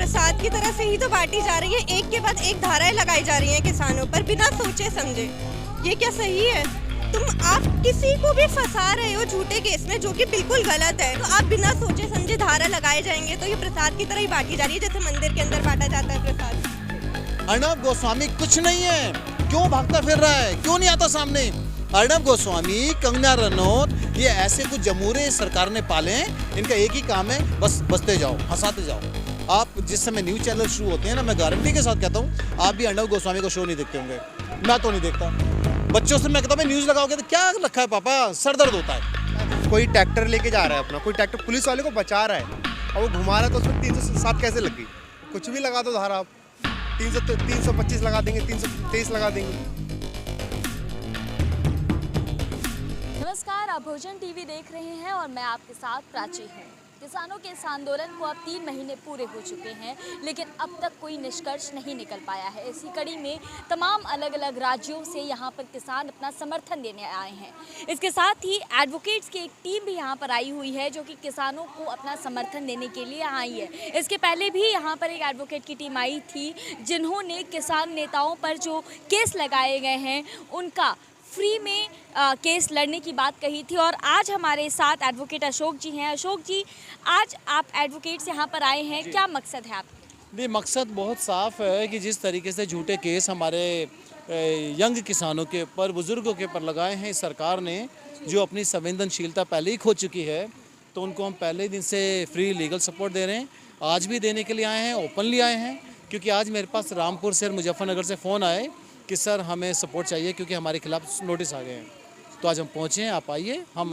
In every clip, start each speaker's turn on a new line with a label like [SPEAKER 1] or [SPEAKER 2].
[SPEAKER 1] प्रसाद की तरह से ही तो बांटी जा रही है। एक के बाद एक धाराएं लगाई जा रही हैं किसानों पर बिना सोचे समझे। ये क्या सही है? आप किसी को भी फंसा रहे हो झूठे केस में, जो कि बिल्कुल गलत है। तो आप बिना सोचे समझे धारा लगाए जाएंगे तो ये प्रसाद की तरह ही बांटी जा रही है, जैसे मंदिर के अंदर बांटा जाता है प्रसाद।
[SPEAKER 2] अर्नब गोस्वामी कुछ नहीं है, क्यों भागता फिर रहा है, क्यों नहीं आता सामने? अर्नब गोस्वामी, कंगना रनौत, ये ऐसे कुछ जमूरे सरकार ने पाले हैं। इनका एक ही काम है, बस बसते जाओ, हंसाते जाओ। आप जिस समय न्यूज चैनल शुरू होते हैं ना, मैं गारंटी के साथ कहता हूँ आप भी अर्नब गोस्वामी को शो नहीं देखते होंगे। मैं तो नहीं देखता। बच्चों से मैं कहता हूँ न्यूज़ लगाओगे तो क्या रखा है पापा, सर दर्द होता है।
[SPEAKER 3] कोई ट्रैक्टर लेके जा रहा है अपना, कोई ट्रैक्टर पुलिस वाले को बचा रहा है और वो घुमा रहा है, तो उसमें 307 कैसे लग गई? कुछ भी लगा दो धारा, आप 325 लगा देंगे, 323 लगा देंगे।
[SPEAKER 4] नमस्कार, आप भोजन टीवी देख रहे हैं और मैं आपके साथ प्राची हूँ। किसानों के इस आंदोलन को अब 3 महीने पूरे हो चुके हैं, लेकिन अब तक कोई निष्कर्ष नहीं निकल पाया है। इसी कड़ी में तमाम अलग अलग राज्यों से यहाँ पर किसान अपना समर्थन देने आए हैं। इसके साथ ही एडवोकेट्स की एक टीम भी यहाँ पर आई हुई है, जो कि किसानों को अपना समर्थन देने के लिए आई है। इसके पहले भी यहाँ पर एक एडवोकेट की टीम आई थी, जिन्होंने किसान नेताओं पर जो केस लगाए गए हैं उनका फ्री में केस लड़ने की बात कही थी। और आज हमारे साथ एडवोकेट अशोक जी हैं। अशोक जी, आज आप एडवोकेट्स यहाँ पर आए हैं, क्या मकसद है आपका?
[SPEAKER 2] नहीं, मकसद बहुत साफ है कि जिस तरीके से झूठे केस हमारे यंग किसानों के ऊपर, बुजुर्गों के ऊपर लगाए हैं सरकार ने, जो अपनी संवेदनशीलता पहले ही खो चुकी है, तो उनको हम पहले दिन से फ्री लीगल सपोर्ट दे रहे हैं। आज भी देने के लिए आए हैं, ओपनली आए हैं, क्योंकि आज मेरे पास रामपुर से और मुजफ्फरनगर से फ़ोन आए कि सर हमें सपोर्ट चाहिए क्योंकि हमारे खिलाफ नोटिस आ गए हैं। तो आज हम पहुँचे हैं, आप आइए, हम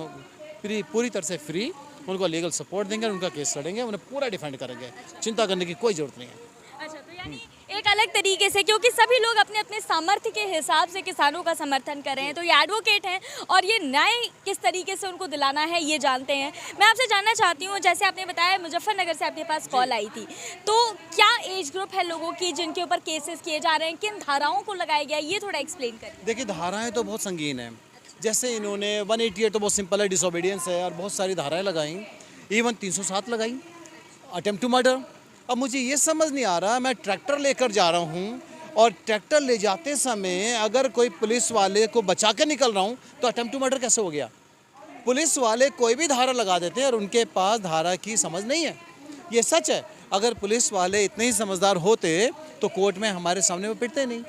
[SPEAKER 2] पूरी तरह से फ्री उनको लीगल सपोर्ट देंगे, उनका केस लड़ेंगे, उन्हें पूरा डिफेंड करेंगे। चिंता करने की कोई ज़रूरत नहीं है।
[SPEAKER 4] अच्छा, तो यानी एक अलग तरीके से, क्योंकि सभी लोग अपने अपने सामर्थ्य के हिसाब से किसानों का समर्थन कर रहे हैं, तो ये एडवोकेट हैं और ये न्याय किस तरीके से उनको दिलाना है ये जानते हैं। मैं आपसे जानना चाहती हूँ, जैसे आपने बताया मुजफ्फरनगर से आपके पास कॉल आई थी, तो क्या एज ग्रुप है लोगों की जिनके ऊपर केसेस किए जा रहे हैं, किन धाराओं को लगाया गया, ये थोड़ा एक्सप्लेन करें।
[SPEAKER 2] देखिए, धाराएँ तो बहुत संगीन हैं। जैसे इन्होंने 188 तो बहुत सिंपल है, डिसोबीडियंस है, और बहुत सारी धाराएँ लगाई, इवन 307 लगाई, अटेम्प्ट टू मर्डर। अब मुझे ये समझ नहीं आ रहा, मैं ट्रैक्टर लेकर जा रहा हूँ और ट्रैक्टर ले जाते समय अगर कोई पुलिस वाले को बचा कर निकल रहा हूँ तो अटेम्प्ट टू मर्डर कैसे हो गया? पुलिस वाले कोई भी धारा लगा देते हैं और उनके पास धारा की समझ नहीं है, ये सच है। अगर पुलिस वाले इतने ही समझदार होते तो कोर्ट में हमारे सामने वो पिटते नहीं।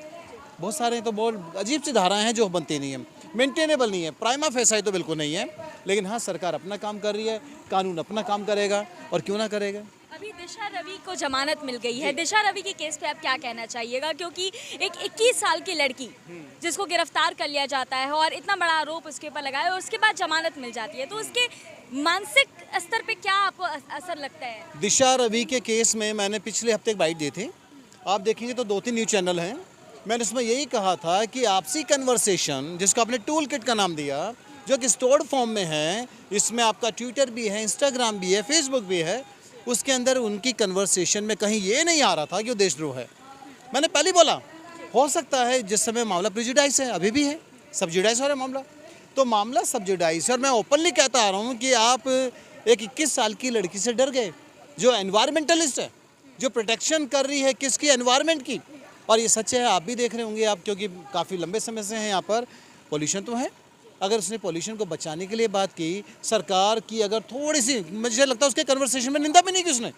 [SPEAKER 2] बहुत सारे तो बहुत अजीब सी धाराएँ हैं जो बनती नहीं हैं, मेंटेनेबल नहीं है, प्राइमा फेसाई तो बिल्कुल नहीं है। लेकिन हाँ, सरकार अपना काम कर रही है, कानून अपना काम करेगा, और क्यों ना करेगा।
[SPEAKER 4] अभी दिशा रवि को जमानत मिल गई है, दिशा रवि के केस पे आप क्या कहना चाहिएगा? क्योंकि एक 21 साल की लड़की जिसको गिरफ्तार कर लिया जाता है और इतना बड़ा आरोप उसके ऊपर लगा है और उसके बाद जमानत मिल जाती है, तो उसके मानसिक स्तर पे क्या आपको असर लगता है?
[SPEAKER 2] दिशा रवि के केस में मैंने पिछले हफ्ते एक बाइट दी थी, आप देखेंगे तो 2-3 न्यूज़ चैनल हैं। मैंने उसमें यही कहा था कि आपसी कन्वर्सेशन, जिसको आपने टूल किट का नाम दिया, जो कि स्टोर्ड फॉर्म में है, इसमें आपका ट्विटर भी है, इंस्टाग्राम भी है, फेसबुक भी है, उसके अंदर उनकी कन्वर्सेशन में कहीं ये नहीं आ रहा था कि वो देशद्रोह है। मैंने पहले ही बोला, हो सकता है जिस समय मामला प्रेजुडाइस है, अभी भी है, सबजुडाइस हो रहा है मामला, तो मामला सबजुडाइस है। और मैं ओपनली कहता आ रहा हूँ कि आप एक 21 साल की लड़की से डर गए, जो एनवायरमेंटलिस्ट है, जो प्रोटेक्शन कर रही है किसकी? एनवायरमेंट की। और ये सच है, आप भी देख रहे होंगे, आप क्योंकि काफ़ी लंबे समय से हैं यहाँ पर, पोल्यूशन तो है। अगर उसने पोल्यूशन को बचाने के लिए बात की, सरकार की अगर थोड़ी सी, मुझे लगता है उसके कन्वर्सेशन में निंदा भी नहीं की उसने।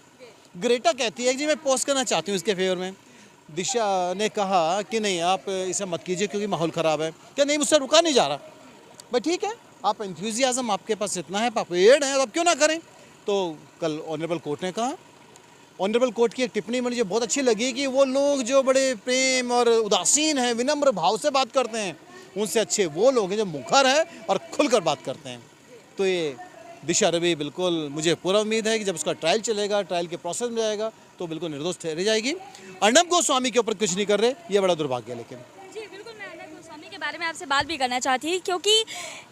[SPEAKER 2] ग्रेटा कहती है कि मैं पोस्ट करना चाहती हूँ इसके फेवर में। दिशा ने कहा कि नहीं, आप इसे मत कीजिए क्योंकि माहौल ख़राब है। क्या नहीं, मुझसे रुका नहीं जा रहा। भाई ठीक है, आप एंथुजियाज़म आपके पास इतना है, आप एड हैं, तो आप क्यों ना करें। तो कल ऑनरेबल कोर्ट ने कहा, ऑनरेबल कोर्ट की एक टिप्पणी मुझे बहुत अच्छी लगी कि वो लोग जो बड़े प्रेम और उदासीन हैं, विनम्र भाव से बात करते हैं, उनसे अच्छे वो लोग हैं जो मुखर हैं और खुलकर बात करते हैं। तो ये दिशा रवि, बिल्कुल मुझे पूरा उम्मीद है कि जब उसका ट्रायल चलेगा, ट्रायल के प्रोसेस में जाएगा, तो बिल्कुल निर्दोष ठहरी जाएगी। अर्नब गोस्वामी के ऊपर कुछ नहीं कर रहे, ये बड़ा दुर्भाग्य है। लेकिन
[SPEAKER 4] जी बिल्कुल, मैं अर्नब गोस्वामी के बारे में आपसे बात भी करना चाहती थी, क्योंकि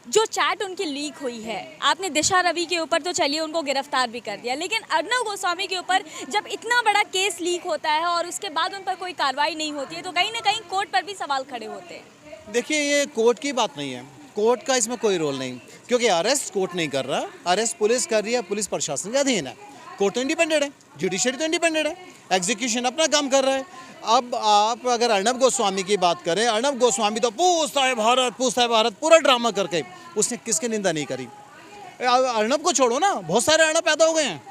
[SPEAKER 4] जो चैट उनकी लीक हुई है, आपने दिशा रवि के ऊपर तो चलिए उनको गिरफ्तार भी कर दिया, लेकिन अर्नब गोस्वामी के ऊपर जब इतना बड़ा केस लीक होता है और उसके बाद उन पर कोई कार्रवाई नहीं होती है, तो कहीं ना कहीं कोर्ट पर भी सवाल खड़े होते हैं।
[SPEAKER 2] देखिए, ये कोर्ट की बात नहीं है, कोर्ट का इसमें कोई रोल नहीं, क्योंकि अरेस्ट कोर्ट नहीं कर रहा, अरेस्ट पुलिस कर रही है, पुलिस प्रशासन के अधीन है। कोर्ट तो इंडिपेंडेंट है, जुडिशरी तो इंडिपेंडेंट है, एग्जीक्यूशन अपना काम कर रहा है। अब आप अगर अर्नब गोस्वामी की बात करें, अर्नब गोस्वामी तो पूछता है भारत पूरा ड्रामा करके, उसने किसकी निंदा नहीं करी। अर्नब को छोड़ो ना, बहुत सारे अर्नब पैदा हो गए हैं,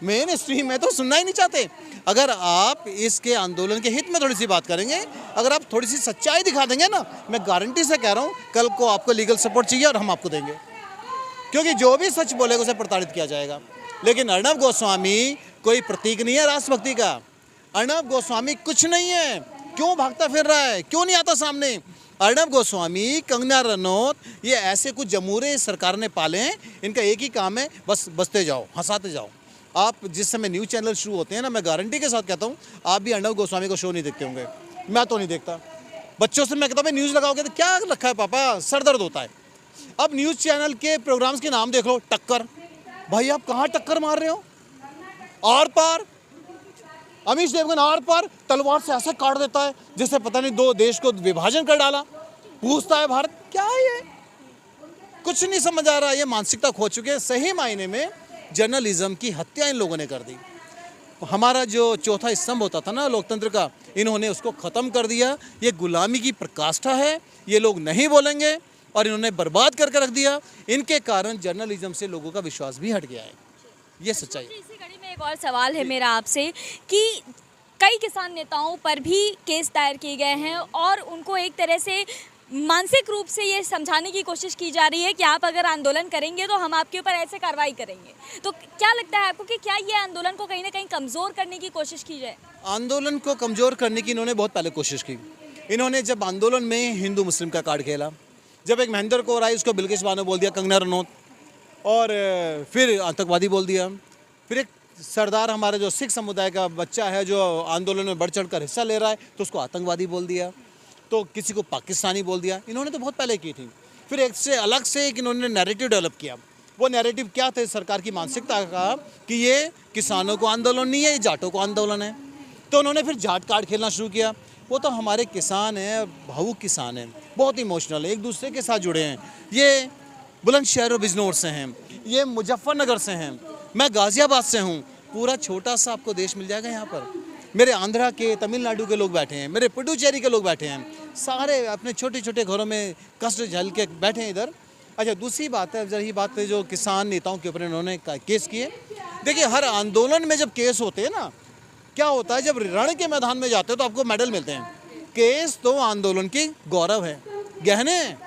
[SPEAKER 2] मेन स्ट्रीम में तो सुनना ही नहीं चाहते। अगर आप इसके आंदोलन के हित में थोड़ी सी बात करेंगे, अगर आप थोड़ी सी सच्चाई दिखा देंगे ना, मैं गारंटी से कह रहा हूँ कल को आपको लीगल सपोर्ट चाहिए और हम आपको देंगे, क्योंकि जो भी सच बोलेगा उसे प्रताड़ित किया जाएगा। लेकिन अर्नब गोस्वामी कोई प्रतीक नहीं है राष्ट्रभक्ति का। अर्नब गोस्वामी कुछ नहीं है, क्यों भागता फिर रहा है, क्यों नहीं आता सामने। अर्नब गोस्वामी, कंगना रनौत, ये ऐसे कुछ जमूरे सरकार ने पाले हैं, इनका एक ही काम है, बस बसते जाओ, हंसाते जाओ। आप जिस समय न्यूज़ चैनल शुरू होते हैं ना, मैं गारंटी के साथ कहता हूँ आप भी अर्नब गोस्वामी को शो नहीं देखते होंगे, मैं तो नहीं देखता। बच्चों से मैं कहता हूँ न्यूज़ लगाओगे तो क्या रखा है पापा, सर दर्द होता है। अब न्यूज़ चैनल के प्रोग्राम्स के नाम देख लो, टक्कर, भाई आप कहाँ टक्कर मार रहे हो, आर पार। अमीश देवगन आर पार तलवार से ऐसे काट देता है जैसे पता नहीं दो देश को विभाजन कर डाला, पूछता है भारत क्या है ये, कुछ नहीं समझ आ रहा। ये मानसिकता खो चुके हैं। सही मायने में जर्नलिज्म की हत्या इन लोगों ने कर दी। हमारा जो चौथा स्तंभ होता था ना लोकतंत्र का, इन्होंने उसको ख़त्म कर दिया। ये गुलामी की प्रकाष्ठा है, ये लोग नहीं बोलेंगे और इन्होंने बर्बाद करके रख दिया। इनके कारण जर्नलिज्म से लोगों का विश्वास भी हट गया है, ये सच्चाई है।
[SPEAKER 4] इसी कड़ी में एक और सवाल है मेरा आपसे कि कई किसान नेताओं पर भी केस दायर किए गए हैं और उनको एक तरह से मानसिक रूप से ये समझाने की कोशिश की जा रही है कि आप अगर आंदोलन करेंगे तो हम आपके ऊपर ऐसे कार्रवाई करेंगे। तो क्या लगता है आपको कि क्या ये आंदोलन को कहीं ना कहीं कमज़ोर करने की कोशिश की जाए?
[SPEAKER 2] आंदोलन को कमज़ोर करने की इन्होंने बहुत पहले कोशिश की। इन्होंने जब आंदोलन में हिंदू मुस्लिम का कार्ड खेला, जब एक महेंद्र कौर आई उसको बिल्किस बानो बोल दिया, कंगना रनौत, और फिर आतंकवादी बोल दिया। फिर एक सरदार हमारे जो सिख समुदाय का बच्चा है जो आंदोलन में बढ़ चढ़ कर हिस्सा ले रहा है तो उसको आतंकवादी बोल दिया, तो किसी को पाकिस्तानी बोल दिया। इन्होंने तो बहुत पहले की थी। फिर एक से अलग से एक इन्होंने नैरेटिव डेवलप किया। वो नैरेटिव क्या थे सरकार की मानसिकता का कि ये किसानों को आंदोलन नहीं है, ये जाटों को आंदोलन है। तो उन्होंने फिर जाट कार्ड खेलना शुरू किया। वो तो हमारे किसान हैं, भावुक किसान हैं, बहुत इमोशनल है, एक दूसरे के साथ जुड़े हैं। ये बुलंदशहर और बिजनौर से हैं, ये मुजफ्फरनगर से हैं, मैं गाज़ियाबाद से हूँ। पूरा छोटा सा आपको देश मिल जाएगा यहाँ पर। मेरे आंध्रा के, तमिलनाडु के लोग बैठे हैं, मेरे पुडुचेरी के लोग बैठे हैं, सारे अपने छोटे छोटे घरों में कष्ट झेल के बैठे हैं इधर। अच्छा, दूसरी बात है, रही बात है जो किसान नेताओं के ऊपर इन्होंने केस किए। देखिए, हर आंदोलन में जब केस होते हैं ना, क्या होता है, जब रण के मैदान में जाते हो तो आपको मेडल मिलते हैं। केस तो आंदोलन की गौरव है, गहने हैं।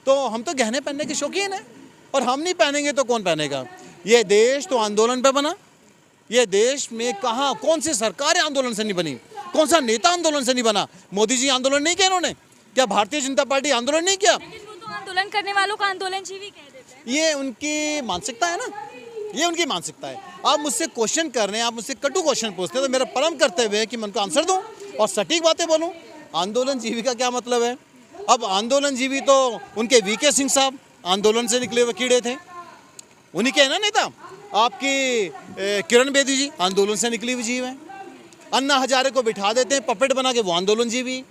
[SPEAKER 2] तो हम तो गहने पहनने के शौकीन हैं, और हम नहीं पहनेंगे तो कौन पहनेगा। ये देश तो आंदोलन पे बना। ये देश में कहाँ कौन सी सरकार आंदोलन से नहीं बनी, कौन सा नेता आंदोलन से नहीं बना। मोदी जी आंदोलन नहीं किया इन्होंने, क्या भारतीय जनता पार्टी आंदोलन नहीं किया?
[SPEAKER 4] लेकिन वो तो आंदोलन करने वालों को आंदोलनजीवी कह देते हैं।
[SPEAKER 2] ये उनकी मानसिकता है ना, ये उनकी मानसिकता है। आप मुझसे क्वेश्चन कर रहे हैं, आप मुझसे कटु क्वेश्चन पूछते हैं, तो मेरा परम कर्तव्य है कि मैं उनको आंसर दूं और सटीक बातें बोलूं। आंदोलन जीवी का क्या मतलब है? अब आंदोलन जीवी तो उनके वीके सिंह साहब आंदोलन से निकले हुए कीड़े थे, उन्हीं के है ना नेता। आपकी किरण बेदी जी आंदोलन से निकली हुई जीव हैं। अन्ना हजारे को बिठा देते हैं पपेट बना के, वो आंदोलन जीवी।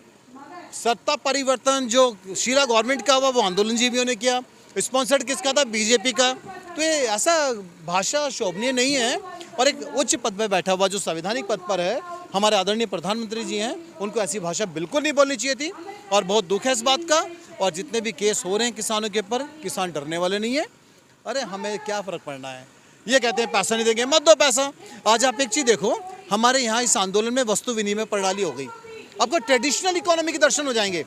[SPEAKER 2] सत्ता परिवर्तन जो शीला गवर्नमेंट का हुआ वो आंदोलन जीवियों ने किया। स्पॉन्सर्ड किसका था? बीजेपी का। तो ये ऐसा भाषा शोभनीय नहीं है। और एक उच्च पद पर बैठा हुआ जो संवैधानिक पद पर है, हमारे आदरणीय प्रधानमंत्री जी हैं, उनको ऐसी भाषा बिल्कुल नहीं बोलनी चाहिए थी। और बहुत दुख है इस बात का। और जितने भी केस हो रहे हैं किसानों के ऊपर, किसान डरने वाले नहीं है। अरे हमें क्या फ़र्क पड़ना है, ये कहते हैं पैसा नहीं देंगे, मत दो पैसा। आज आप एक चीज़ देखो, हमारे यहाँ इस आंदोलन में वस्तु विनिमय प्रणाली हो गई। आपको ट्रेडिशनल इकोनॉमी के दर्शन हो जाएंगे।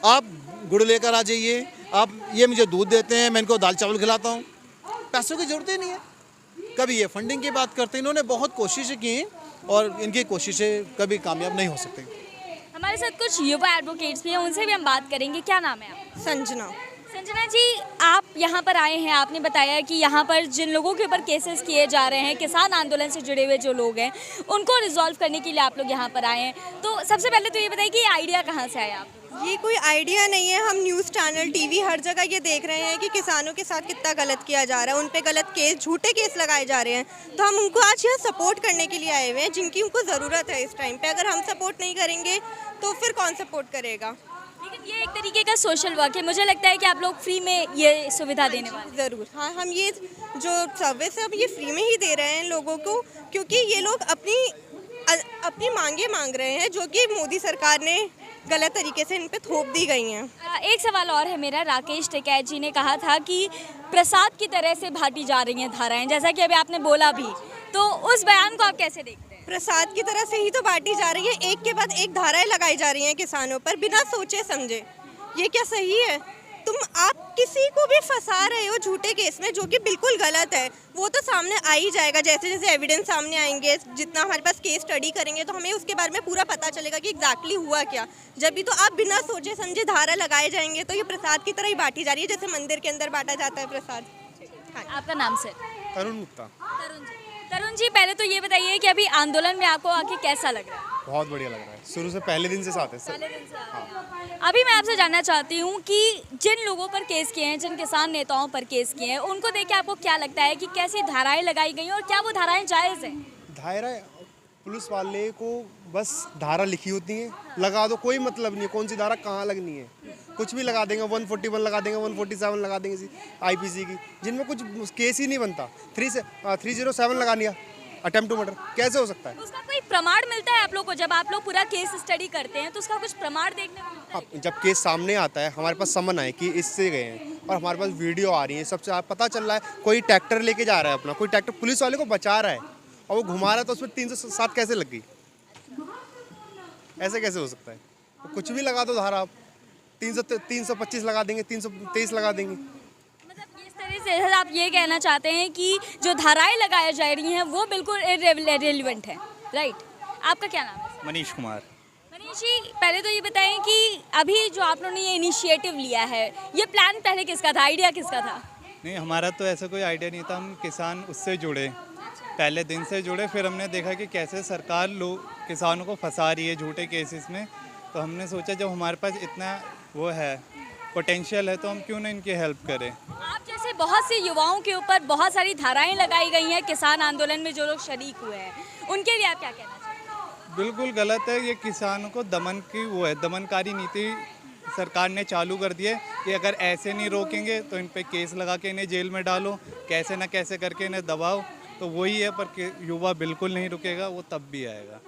[SPEAKER 2] आप गुड़ लेकर आ जाइए, आप ये मुझे दूध देते हैं, मैं इनको दाल चावल खिलाता हूँ, पैसों की ज़रूरत ही नहीं है। कभी ये फंडिंग की बात करते हैं, इन्होंने बहुत कोशिशें की और इनकी कोशिशें कभी कामयाब नहीं हो सकती।
[SPEAKER 4] हमारे साथ कुछ युवा एडवोकेट्स भी हैं, उनसे भी हम बात करेंगे। क्या नाम है आपका?
[SPEAKER 1] संजना।
[SPEAKER 4] संजना जी, आप यहाँ पर आए हैं, आपने बताया कि यहाँ पर जिन लोगों के ऊपर केसेस किए जा रहे हैं, किसान आंदोलन से जुड़े हुए जो लोग हैं, उनको रिजॉल्व करने के लिए आप लोग यहाँ पर आए हैं। तो सबसे पहले तो ये बताइए कि ये आइडिया कहाँ से आया आप?
[SPEAKER 1] ये कोई आइडिया नहीं है, हम न्यूज़ चैनल, टीवी, हर जगह ये देख रहे हैं कि किसानों के साथ कितना गलत किया जा रहा है, उन पे गलत केस, झूठे केस लगाए जा रहे हैं। तो हम उनको आज यहाँ सपोर्ट करने के लिए आए हुए हैं, जिनकी उनको ज़रूरत है इस टाइम पे। अगर हम सपोर्ट नहीं करेंगे तो फिर कौन सपोर्ट करेगा?
[SPEAKER 4] लेकिन ये एक तरीके का सोशल वर्क है, मुझे लगता है कि आप लोग फ्री में ये सुविधा देने वाले
[SPEAKER 1] ज़रूर, हाँ, हम ये जो सर्विस है हम ये फ्री में ही दे रहे हैं लोगों को, क्योंकि ये लोग अपनी मांगे मांग रहे हैं जो कि मोदी सरकार ने गलत तरीके से इन पे थोप दी गई हैं।
[SPEAKER 4] एक सवाल और है मेरा। राकेश टिकैत जी ने कहा था कि प्रसाद की तरह से बांटी जा रही हैं धाराएं, जैसा कि अभी आपने बोला भी, तो उस बयान को आप कैसे देखते हैं?
[SPEAKER 1] प्रसाद की तरह से ही तो बांटी जा रही है, एक के बाद एक धाराएं लगाई जा रही हैं किसानों पर बिना सोचे समझे। ये क्या सही है? आप किसी को भी फंसा रहे हो झूठे केस में, जो कि बिल्कुल गलत है। वो तो सामने आ ही जाएगा, जैसे जैसे एविडेंस सामने आएंगे, जितना हमारे पास केस स्टडी करेंगे तो हमें उसके बारे में पूरा पता चलेगा कि एग्जैक्टली हुआ क्या। जब भी तो आप बिना सोचे समझे धारा लगाए जाएंगे तो ये प्रसाद की तरह ही बांटी जा रही है, जैसे मंदिर के अंदर बांटा जाता है प्रसाद। हाँ।
[SPEAKER 4] आपका नाम सर?
[SPEAKER 3] तरुण गुप्ता।
[SPEAKER 4] तरुण जी, पहले तो ये बताइए कि अभी आंदोलन में आपको आके कैसा लग रहा है?
[SPEAKER 3] बहुत बढ़िया लग रहा है, शुरू से पहले दिन से साथ है सर।
[SPEAKER 4] पहले दिन से आ रहे हैं। अभी मैं आपसे जानना चाहती हूँ कि जिन लोगों पर केस किए हैं, जिन किसान नेताओं पर केस किए हैं, उनको देख के आपको क्या लगता है कि कैसी धाराएं लगाई गई हैं और क्या वो धाराएं जायज़ हैं?
[SPEAKER 3] धारा पुलिस वाले को बस धारा लिखी होती है, लगा दो, कोई मतलब नहीं है कौन सी धारा कहाँ लगनी है, कुछ भी लगा देंगे, 141 लगा देंगे, 147 लगा देंगे आईपीसी की, जिनमें कुछ केस ही नहीं बनता। 307 लगा दिया, अटेम्प्ट टू मर्डर, कैसे हो सकता है?
[SPEAKER 4] उसका कोई प्रमाण मिलता है आप लोग को? जब आप लोग पूरा केस स्टडी करते हैं तो उसका कुछ प्रमाण देखने को मिलता है?
[SPEAKER 3] अब जब केस सामने आता है, हमारे पास समन आए कि इससे गए हैं और हमारे पास वीडियो आ रही है, सबसे पता चल रहा है कोई ट्रैक्टर लेके जा रहा है अपना, कोई ट्रैक्टर पुलिस वाले को बचा रहा है और वो घुमा रहा है, तो उसमें 307 कैसे लग गई? ऐसे कैसे हो सकता है? कुछ भी लगा दो धारा, आप 325 लगा देंगे, 323 लगा देंगे।
[SPEAKER 4] मतलब इस तरह से आप ये कहना चाहते हैं कि जो धाराएं लगाई जा रही हैं वो बिल्कुल इररिलेवेंट है, राइट? आपका क्या नाम है?
[SPEAKER 5] मनीष कुमार।
[SPEAKER 4] मनीष जी, पहले तो ये बताएं कि अभी जो आप लोगों ने ये इनिशिएटिव लिया है, ये प्लान पहले किसका था, आइडिया किसका था?
[SPEAKER 5] नहीं, हमारा तो ऐसा कोई आइडिया नहीं था, हम किसान उससे जुड़े, पहले दिन से जुड़े, फिर हमने देखा कि कैसे सरकार लोग किसानों को फंसा रही है झूठे केसेस में, तो हमने सोचा जब हमारे पास इतना वो है, पोटेंशियल है, तो हम क्यों ना इनकी हेल्प करें।
[SPEAKER 4] आप जैसे बहुत से युवाओं के ऊपर बहुत सारी धाराएं लगाई गई हैं किसान आंदोलन में, जो लोग शरीक हुए हैं, उनके लिए आप क्या कहना चाहते हैं?
[SPEAKER 5] बिल्कुल गलत है, ये किसानों को दमन की वो है, दमनकारी नीति सरकार ने चालू कर दी है कि अगर ऐसे नहीं रोकेंगे तो इन पे केस लगा के इन्हें जेल में डालो, कैसे ना कैसे करके इन्हें दबाओ, तो वही है। पर युवा बिल्कुल नहीं रुकेगा, वो तब भी आएगा।